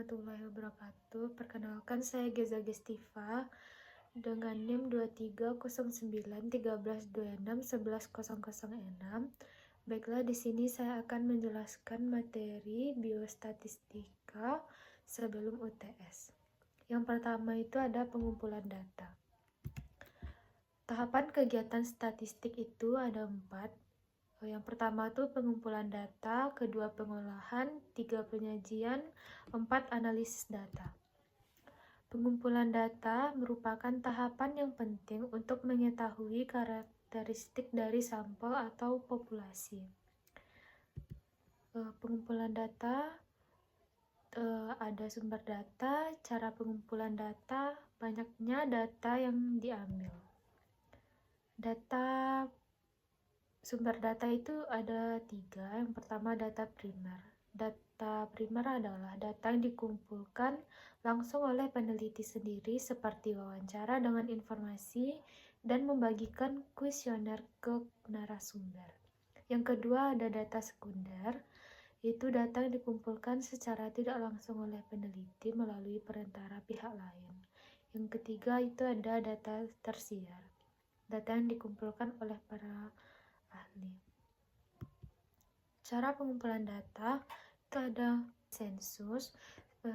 warahmatullahi wabarakatuh. Perkenalkan, saya Geza Gestiva dengan NIM 23091326110006. Baiklah, di sini saya akan menjelaskan materi biostatistika sebelum UTS. Yang pertama itu ada pengumpulan data. Tahapan kegiatan statistik itu ada 4. Yang pertama tuh pengumpulan data, kedua pengolahan, 3 penyajian, 4 analisis data. Pengumpulan data merupakan tahapan yang penting untuk mengetahui karakteristik dari sampel atau populasi. Pengumpulan data ada sumber data, cara pengumpulan data, banyaknya data yang diambil. Sumber data itu ada 3. Yang pertama data primer. Data primer adalah data yang dikumpulkan langsung oleh peneliti sendiri seperti wawancara dengan informasi dan membagikan kuesioner ke narasumber. Yang kedua ada data sekunder, yaitu data yang dikumpulkan secara tidak langsung oleh peneliti melalui perantara pihak lain. Yang ketiga itu ada data tersier, data yang dikumpulkan oleh para ahli. Cara pengumpulan data itu ada sensus.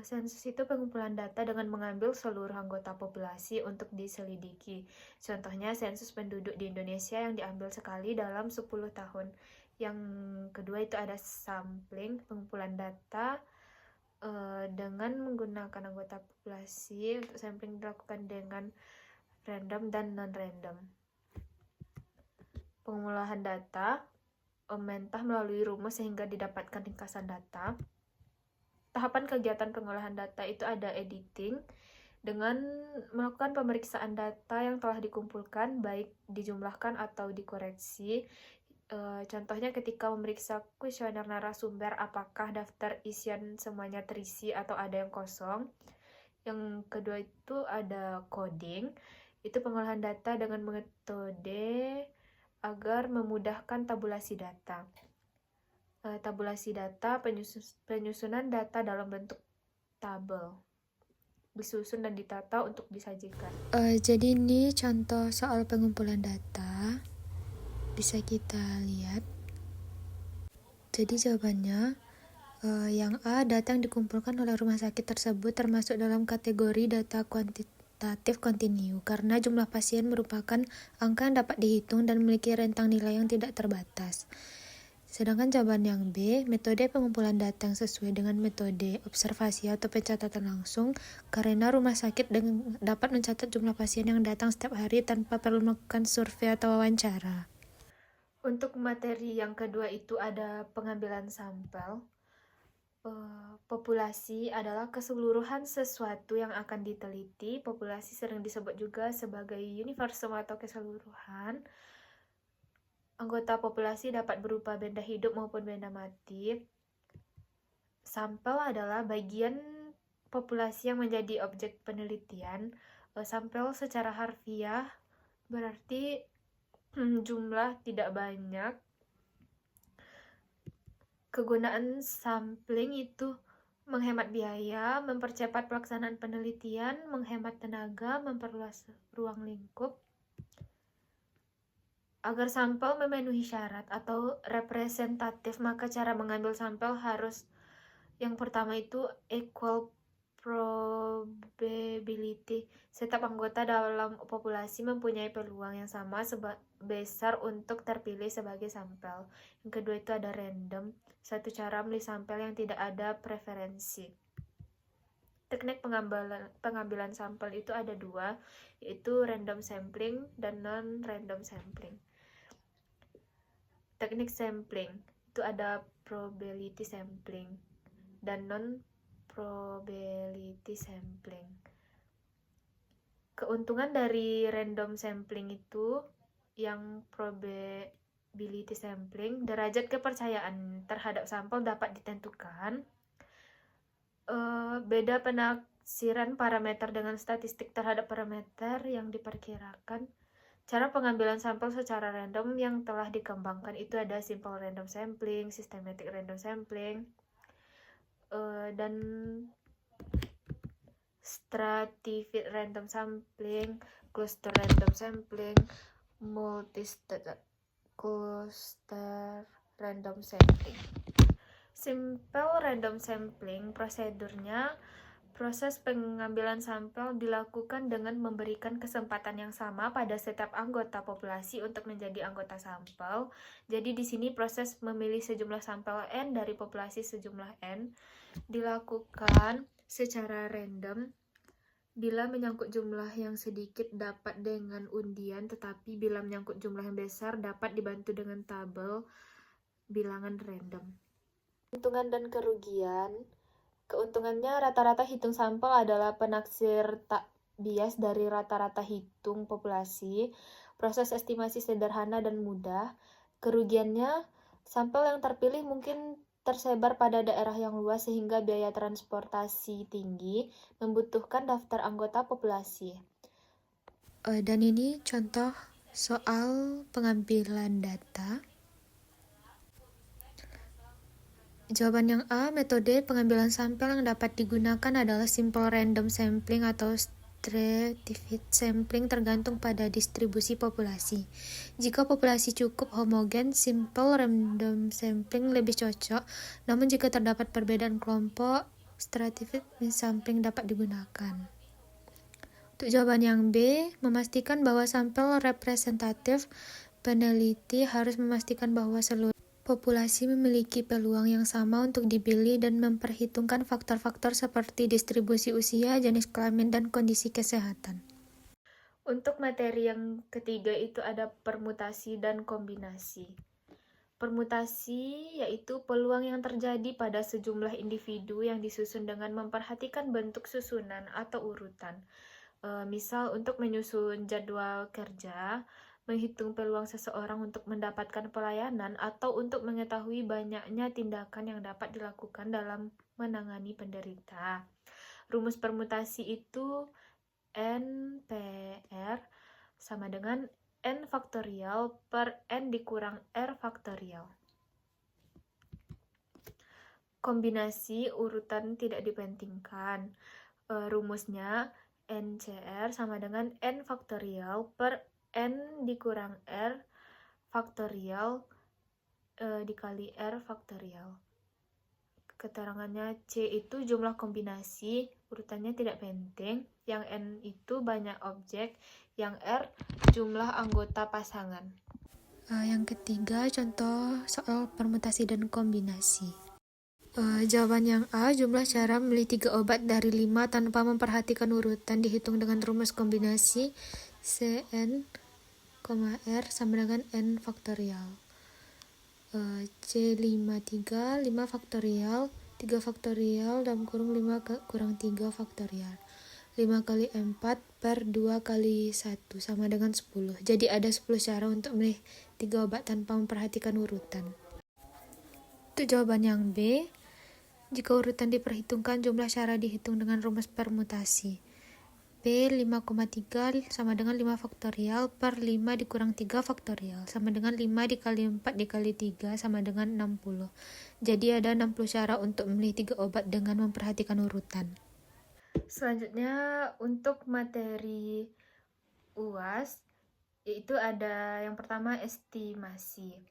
Sensus itu pengumpulan data dengan mengambil seluruh anggota populasi untuk diselidiki. Contohnya sensus penduduk di Indonesia yang diambil sekali dalam 10 tahun. Yang kedua itu ada sampling, pengumpulan data dengan menggunakan anggota populasi. Untuk sampling dilakukan dengan random dan non-random. Pengolahan data mentah melalui rumus sehingga didapatkan ringkasan data. Tahapan kegiatan pengolahan data itu ada editing dengan melakukan pemeriksaan data yang telah dikumpulkan, baik dijumlahkan atau dikoreksi. Contohnya ketika memeriksa kuesioner narasumber, apakah daftar isian semuanya terisi atau ada yang kosong. Yang kedua itu ada coding, itu pengolahan data dengan metode agar memudahkan tabulasi data. Tabulasi data, penyusunan data dalam bentuk tabel, disusun dan ditata untuk disajikan. Jadi ini contoh soal pengumpulan data, bisa kita lihat. Jadi jawabannya, yang A, data yang dikumpulkan oleh rumah sakit tersebut termasuk dalam kategori data kuantitatif kontinu karena jumlah pasien merupakan angka yang dapat dihitung dan memiliki rentang nilai yang tidak terbatas. Sedangkan jawaban yang B, metode pengumpulan data yang sesuai dengan metode observasi atau pencatatan langsung karena rumah sakit dapat mencatat jumlah pasien yang datang setiap hari tanpa perlu melakukan survei atau wawancara. Untuk materi yang kedua itu ada pengambilan sampel. Populasi adalah keseluruhan sesuatu yang akan diteliti. Populasi sering disebut juga sebagai universum atau keseluruhan. Anggota populasi dapat berupa benda hidup maupun benda mati. Sampel adalah bagian populasi yang menjadi objek penelitian. Sampel secara harfiah berarti jumlah tidak banyak. Kegunaan sampling itu menghemat biaya, mempercepat pelaksanaan penelitian, menghemat tenaga, memperluas ruang lingkup. Agar sampel memenuhi syarat atau representatif, maka cara mengambil sampel harus yang pertama itu equal probability. Setiap anggota dalam populasi mempunyai peluang yang sama besar untuk terpilih sebagai sampel. Yang kedua itu ada random, satu cara memilih sampel yang tidak ada preferensi. Teknik pengambilan sampel itu ada 2, yaitu random sampling dan non-random sampling. Teknik sampling itu ada probability sampling dan non-probability sampling. Keuntungan dari random sampling itu yang probability sampling, derajat kepercayaan terhadap sampel dapat ditentukan. Beda penafsiran parameter dengan statistik terhadap parameter yang diperkirakan. Cara pengambilan sampel secara random yang telah dikembangkan itu ada simple random sampling, systematic random sampling, dan stratified random sampling, cluster random sampling, cluster random sampling. Simple random sampling prosedurnya, proses pengambilan sampel dilakukan dengan memberikan kesempatan yang sama pada setiap anggota populasi untuk menjadi anggota sampel. Jadi di sini proses memilih sejumlah sampel N dari populasi sejumlah N dilakukan secara random. Bila menyangkut jumlah yang sedikit dapat dengan undian, tetapi bila menyangkut jumlah yang besar dapat dibantu dengan tabel bilangan random. Keuntungan dan kerugian. Keuntungannya, rata-rata hitung sampel adalah penaksir tak bias dari rata-rata hitung populasi. Proses estimasi sederhana dan mudah. Kerugiannya, sampel yang terpilih mungkin tersebar pada daerah yang luas sehingga biaya transportasi tinggi, membutuhkan daftar anggota populasi. Dan ini contoh soal pengambilan data. Jawaban yang A, metode pengambilan sampel yang dapat digunakan adalah simple random sampling atau stratified sampling tergantung pada distribusi populasi. Jika populasi cukup homogen, simple random sampling lebih cocok, namun jika terdapat perbedaan kelompok, stratified sampling dapat digunakan. Untuk jawaban yang B, memastikan bahwa sampel representatif, peneliti harus memastikan bahwa seluruh populasi memiliki peluang yang sama untuk dipilih dan memperhitungkan faktor-faktor seperti distribusi usia, jenis kelamin, dan kondisi kesehatan. Untuk materi yang ketiga itu ada permutasi dan kombinasi. Permutasi yaitu peluang yang terjadi pada sejumlah individu yang disusun dengan memperhatikan bentuk susunan atau urutan. Misal untuk menyusun jadwal kerja, menghitung peluang seseorang untuk mendapatkan pelayanan, atau untuk mengetahui banyaknya tindakan yang dapat dilakukan dalam menangani penderita. Rumus permutasi itu NPR sama dengan N faktorial per N dikurang R faktorial. Kombinasi urutan tidak dipentingkan. Rumusnya NCR sama dengan N faktorial per N dikurang R faktorial dikali R faktorial. Keterangannya C itu jumlah kombinasi, urutannya tidak penting. Yang N itu banyak objek, yang R jumlah anggota pasangan. Yang ketiga, contoh soal permutasi dan kombinasi. Jawaban yang A, jumlah cara memilih 3 obat dari 5 tanpa memperhatikan urutan dihitung dengan rumus kombinasi Cn, R sama dengan N faktorial. C53, 5 faktorial, 3 faktorial, dalam kurung 5 kurang 3 faktorial. 5 kali 4 per 2 kali 1 sama dengan 10. Jadi ada 10 cara untuk memilih 3 obat tanpa memperhatikan urutan. Untuk jawaban yang B, jika urutan diperhitungkan, jumlah cara dihitung dengan rumus permutasi. P 5,3 sama dengan 5 faktorial per 5 dikurang 3 faktorial sama dengan 5 dikali 4 dikali 3 sama dengan 60. Jadi ada 60 cara untuk memilih 3 obat dengan memperhatikan urutan. Selanjutnya untuk materi UAS, yaitu ada yang pertama estimasi.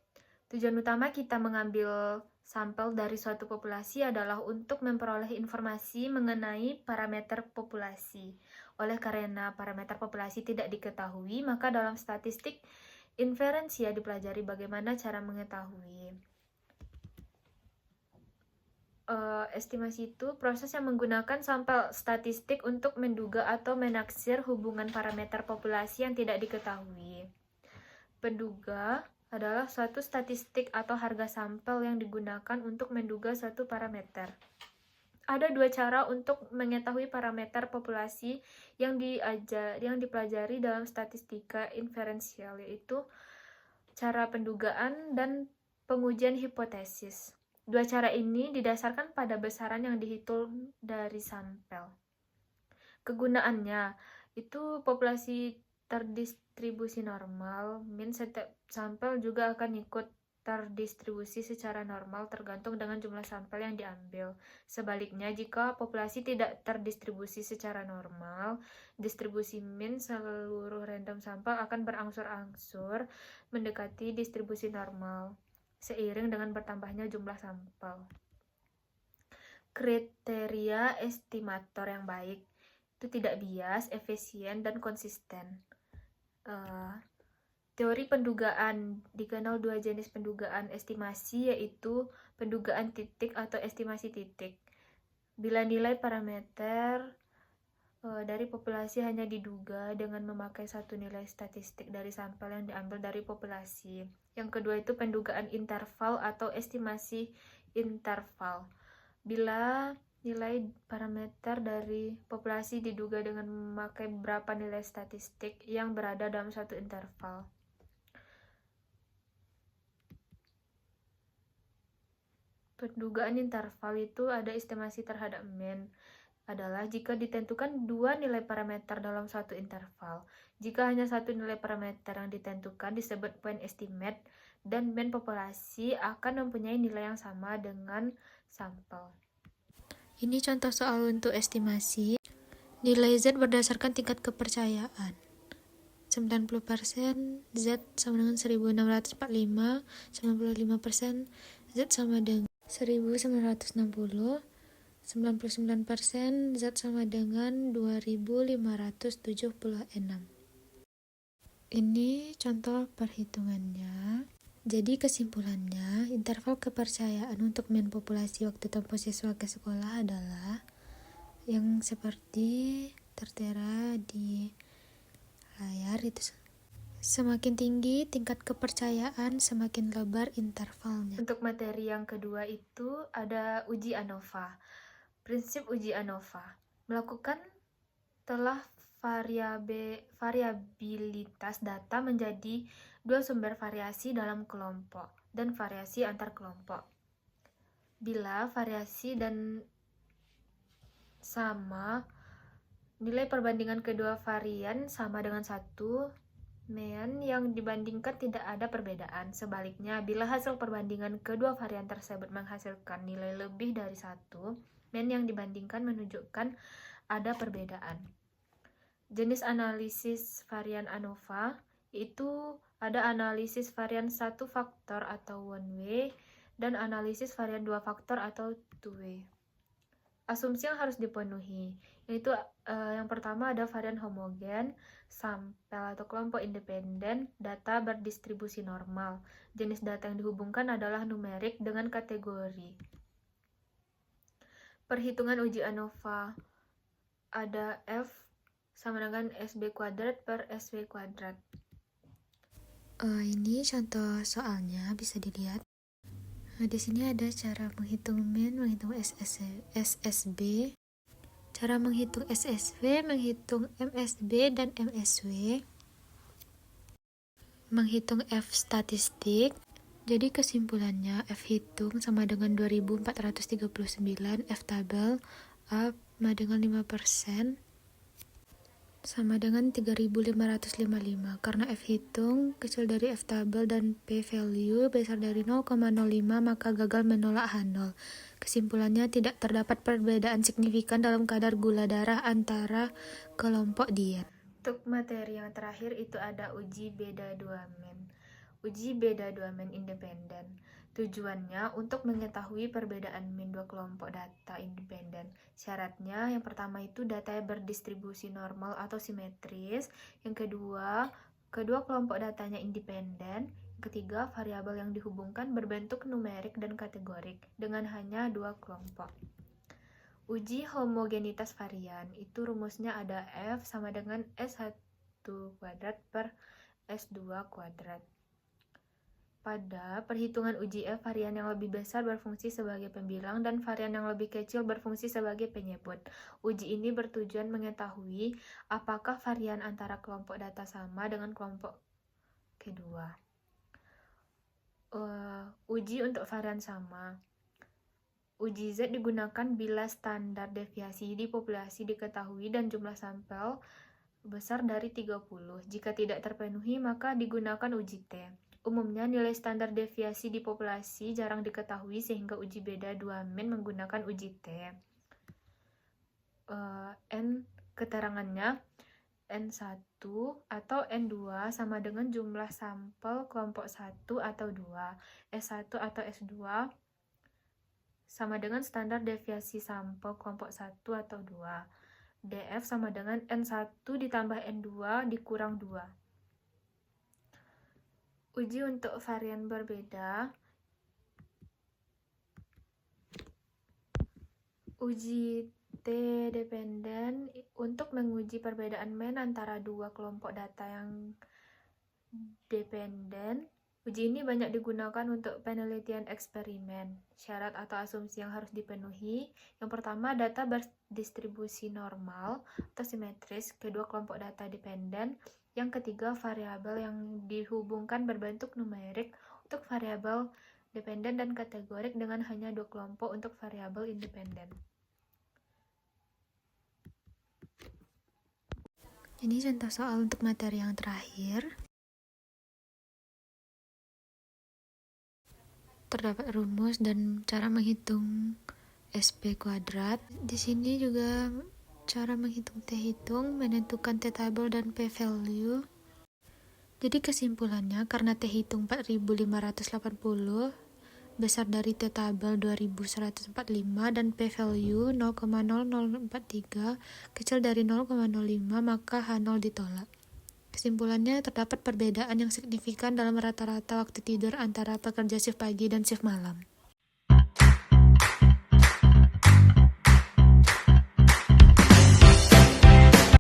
Tujuan utama kita mengambil sampel dari suatu populasi adalah untuk memperoleh informasi mengenai parameter populasi. Oleh karena parameter populasi tidak diketahui, maka dalam statistik inferensia dipelajari bagaimana cara mengetahui. Estimasi itu proses yang menggunakan sampel statistik untuk menduga atau menaksir hubungan parameter populasi yang tidak diketahui. Penduga adalah suatu statistik atau harga sampel yang digunakan untuk menduga suatu parameter. Ada 2 cara untuk mengetahui parameter populasi yang dipelajari dalam statistika inferensial, yaitu cara pendugaan dan pengujian hipotesis. 2 cara ini didasarkan pada besaran yang dihitung dari sampel. Kegunaannya itu populasi terdistribusi normal, setiap sampel juga akan ikut terdistribusi secara normal tergantung dengan jumlah sampel yang diambil. Sebaliknya, jika populasi tidak terdistribusi secara normal, distribusi mean seluruh random sampel akan berangsur-angsur mendekati distribusi normal, seiring dengan bertambahnya jumlah sampel. Kriteria estimator yang baik itu tidak bias, efisien, dan konsisten. Teori pendugaan dikenal dua jenis pendugaan estimasi, yaitu pendugaan titik atau estimasi titik. Bila nilai parameter dari populasi hanya diduga dengan memakai satu nilai statistik dari sampel yang diambil dari populasi. Yang kedua itu pendugaan interval atau estimasi interval. Bila nilai parameter dari populasi diduga dengan memakai beberapa nilai statistik yang berada dalam suatu interval. Pendugaan interval itu ada estimasi terhadap mean adalah jika ditentukan dua nilai parameter dalam suatu interval. Jika hanya satu nilai parameter yang ditentukan disebut point estimate, dan mean populasi akan mempunyai nilai yang sama dengan sampel. Ini contoh soal untuk estimasi. Nilai Z berdasarkan tingkat kepercayaan. 90% Z sama dengan 1645, 95% Z sama dengan 1960, 99% Z sama dengan 2576. Ini contoh perhitungannya. Jadi kesimpulannya, interval kepercayaan untuk mean populasi waktu tempuh siswa ke sekolah adalah yang seperti tertera di layar itu. Semakin tinggi tingkat kepercayaan, semakin lebar intervalnya. Untuk materi yang kedua itu ada uji ANOVA. Prinsip uji ANOVA melakukan telah variabilitas data menjadi dua sumber variasi dalam kelompok dan variasi antar kelompok. Bila variasi dan sama, nilai perbandingan kedua varian sama dengan 1, mean yang dibandingkan tidak ada perbedaan. Sebaliknya, bila hasil perbandingan kedua varian tersebut menghasilkan nilai lebih dari 1, mean yang dibandingkan menunjukkan ada perbedaan. Jenis analisis varian ANOVA itu ada analisis varian satu faktor atau one way dan analisis varian dua faktor atau two way. Asumsi yang harus dipenuhi yaitu yang pertama ada varian homogen, sampel atau kelompok independen, data berdistribusi normal. Jenis data yang dihubungkan adalah numerik dengan kategori. Perhitungan uji ANOVA ada F sama dengan SB kuadrat per SW kuadrat. Ini contoh soalnya bisa dilihat. Di sini ada cara menghitung mean, menghitung SSB, cara menghitung SSW, menghitung MSB dan MSW, menghitung F statistik. Jadi kesimpulannya F hitung sama dengan 2439, F tabel A sama dengan 5%, sama dengan 3555. Karena F hitung kecil dari F tabel dan P value besar dari 0,05, maka gagal menolak H0. Kesimpulannya tidak terdapat perbedaan signifikan dalam kadar gula darah antara kelompok diet. Untuk materi yang terakhir itu ada uji beda 2 mean. Uji beda 2 mean independen. Tujuannya untuk mengetahui perbedaan mean dua kelompok data independen. Syaratnya yang pertama itu data berdistribusi normal atau simetris. Yang kedua, kedua kelompok datanya independen. Yang ketiga, variabel yang dihubungkan berbentuk numerik dan kategorik dengan hanya dua kelompok. Uji homogenitas varian itu rumusnya ada F sama dengan S1 kuadrat per S2 kuadrat. Pada perhitungan uji F, varian yang lebih besar berfungsi sebagai pembilang dan varian yang lebih kecil berfungsi sebagai penyebut. Uji ini bertujuan mengetahui apakah varian antara kelompok data sama dengan kelompok kedua. Uji untuk varian sama. Uji Z digunakan bila standar deviasi di populasi diketahui dan jumlah sampel besar dari 30. Jika tidak terpenuhi, maka digunakan uji T. Umumnya nilai standar deviasi di populasi jarang diketahui sehingga uji beda 2 min menggunakan uji T. N keterangannya N1 atau N2 sama dengan jumlah sampel kelompok 1 atau 2. S1 atau S2 sama dengan standar deviasi sampel kelompok 1 atau 2. DF sama dengan N1 ditambah N2 dikurang 2. Uji untuk varian berbeda. Uji T dependen untuk menguji perbedaan mean antara dua kelompok data yang dependen. Uji ini banyak digunakan untuk penelitian eksperimen. Syarat atau asumsi yang harus dipenuhi. Yang pertama, data berdistribusi normal atau simetris kedua kelompok data dependen. Yang ketiga, variabel yang dihubungkan berbentuk numerik untuk variabel dependen dan kategorik dengan hanya dua kelompok untuk variabel independen. Ini contoh soal untuk materi yang terakhir. Terdapat rumus dan cara menghitung SP kuadrat. Di sini juga cara menghitung T hitung, menentukan T tabel dan P value. Jadi kesimpulannya, karena T hitung 4580 besar dari T tabel 2145 dan P value 0,0043 kecil dari 0,05, maka H0 ditolak. Kesimpulannya, terdapat perbedaan yang signifikan dalam rata-rata waktu tidur antara pekerja shift pagi dan shift malam.